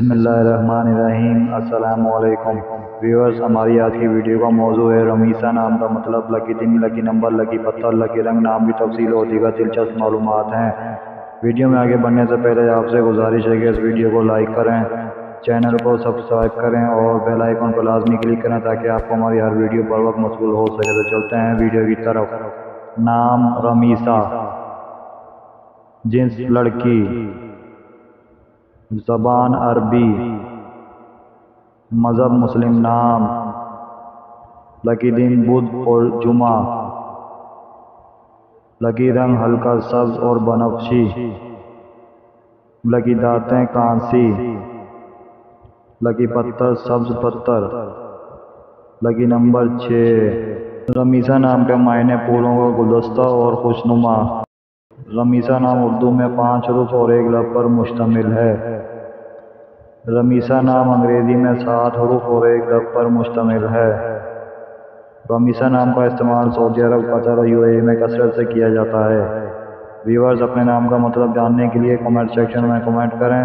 بسم اللہ الرحمن الرحیم۔ السلام علیکم ویورز، ہماری آج کی ویڈیو کا موضوع ہے رمیسا نام کا مطلب، لکی دن، لکی نمبر، لکی پتھر، لکی رنگ، نام کی تفصیل اور دیگر دلچسپ معلومات ہیں۔ ویڈیو میں آگے بڑھنے سے پہلے آپ سے گزارش ہے کہ اس ویڈیو کو لائک کریں، چینل کو سبسکرائب کریں اور بیل آئیکن پر لازمی کلک کریں تاکہ آپ کو ہماری ہر ویڈیو پر وقت موصول ہو سکے۔ تو چلتے ہیں ویڈیو کی طرف۔ نام رمیسا، جنس لڑکی، زبان عربی، مذہب مسلم، نام لکی دن بدھ اور جمعہ، لکی رنگ ہلکا سبز اور بنفشی، لکی دانتیں کانسی، لکی پتھر سبز پتھر، لکی نمبر 6۔ رمیسا نام کے معنی پھولوں کا گلدستہ اور خوشنما۔ رمیسا نام اردو میں 5 حروف اور 1 لفظ پر مشتمل ہے۔ رمیسا نام انگریزی میں 7 حروف اور 1 لفظ پر مشتمل ہے۔ رمیسا نام کا استعمال سعودی عرب، قطر اور UAE میں کثرت سے کیا جاتا ہے۔ ویورز، اپنے نام کا مطلب جاننے کے لیے کمنٹ سیکشن میں کمنٹ کریں۔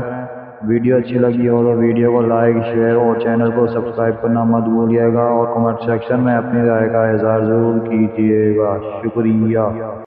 ویڈیو اچھی لگی ہو تو ویڈیو کو لائک، شیئر اور چینل کو سبسکرائب کرنا مت بھولیے گا، اور کمنٹ سیکشن میں اپنی رائے کا اظہار ضرور کیجیے گا۔ شکریہ۔